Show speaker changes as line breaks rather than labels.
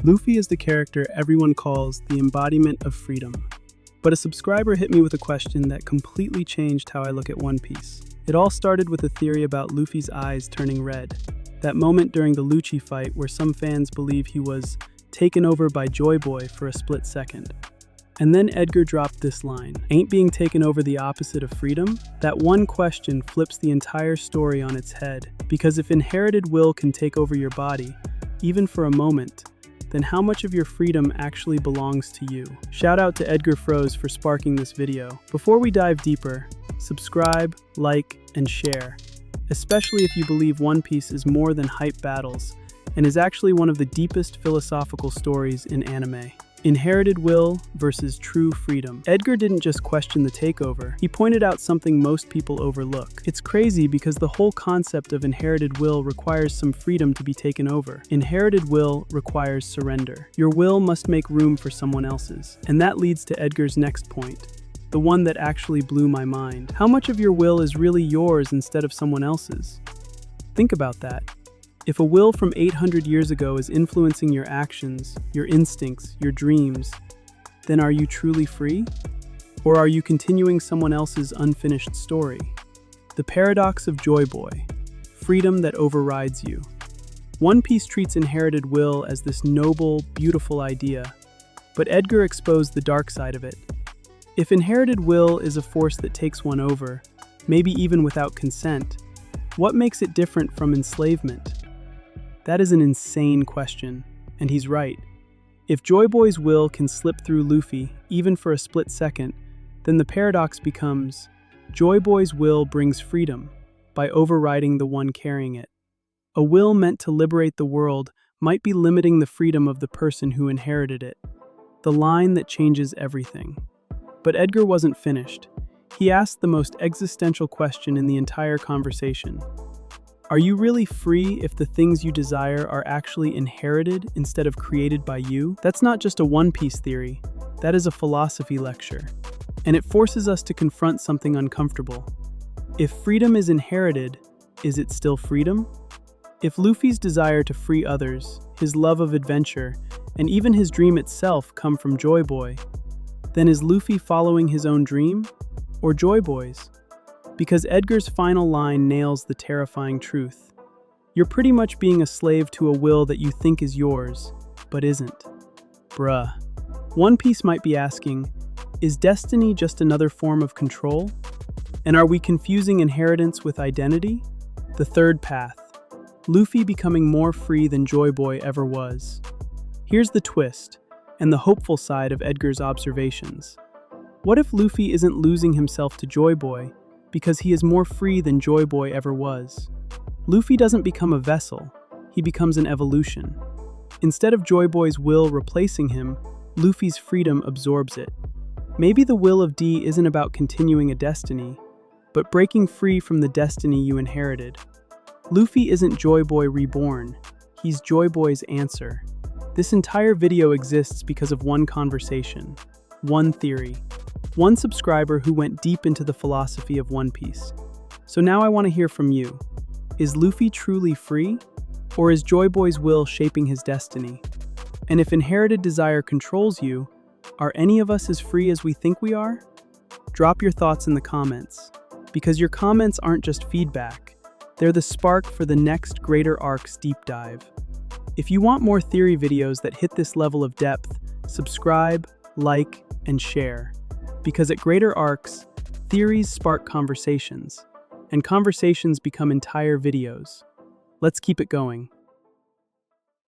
Luffy is the character everyone calls the embodiment of freedom. But a subscriber hit me with a question that completely changed how I look at One Piece. It all started with a theory about Luffy's eyes turning red. That moment during the Lucci fight where some fans believe he was taken over by Joy Boy for a split second. And then Edgar dropped this line, "Ain't being taken over the opposite of freedom?" That one question flips the entire story on its head, because if inherited will can take over your body, even for a moment, then how much of your freedom actually belongs to you? Shout out to Edgar Froze for sparking this video. Before we dive deeper, subscribe, like, and share, especially if you believe One Piece is more than hype battles and is actually one of the deepest philosophical stories in anime. Inherited will versus true freedom. Edgar didn't just question the takeover, he pointed out something most people overlook. It's crazy because the whole concept of inherited will requires some freedom to be taken over. Inherited will requires surrender. Your will must make room for someone else's. And that leads to Edgar's next point, the one that actually blew my mind. How much of your will is really yours instead of someone else's? Think about that. If a will from 800 years ago is influencing your actions, your instincts, your dreams, then are you truly free? Or are you continuing someone else's unfinished story? The paradox of Joy Boy, freedom that overrides you. One Piece treats inherited will as this noble, beautiful idea, but Edgar exposed the dark side of it. If inherited will is a force that takes one over, maybe even without consent, what makes it different from enslavement? That is an insane question, and he's right. If Joy Boy's will can slip through Luffy, even for a split second, then the paradox becomes, Joy Boy's will brings freedom by overriding the one carrying it. A will meant to liberate the world might be limiting the freedom of the person who inherited it, the line that changes everything. But Edgar wasn't finished. He asked the most existential question in the entire conversation. Are you really free if the things you desire are actually inherited instead of created by you? That's not just a One Piece theory, that is a philosophy lecture. And it forces us to confront something uncomfortable. If freedom is inherited, is it still freedom? If Luffy's desire to free others, his love of adventure, and even his dream itself come from Joy Boy, then is Luffy following his own dream, or Joy Boy's? Because Edgar's final line nails the terrifying truth. You're pretty much being a slave to a will that you think is yours, but isn't. Bruh. One Piece might be asking, is destiny just another form of control? And are we confusing inheritance with identity? The third path. Luffy becoming more free than Joy Boy ever was. Here's the twist, and the hopeful side of Edgar's observations. What if Luffy isn't losing himself to Joy Boy, because he is more free than Joy Boy ever was? Luffy doesn't become a vessel, he becomes an evolution. Instead of Joy Boy's will replacing him, Luffy's freedom absorbs it. Maybe the will of D isn't about continuing a destiny, but breaking free from the destiny you inherited. Luffy isn't Joy Boy reborn, he's Joy Boy's answer. This entire video exists because of one conversation, one theory, one subscriber who went deep into the philosophy of One Piece. So now I want to hear from you. Is Luffy truly free? Or is Joy Boy's will shaping his destiny? And if inherited desire controls you, are any of us as free as we think we are? Drop your thoughts in the comments, because your comments aren't just feedback, they're the spark for the next Greater Arcs deep dive. If you want more theory videos that hit this level of depth, subscribe, like, and share. Because at Greater Arcs, theories spark conversations, and conversations become entire videos. Let's keep it going.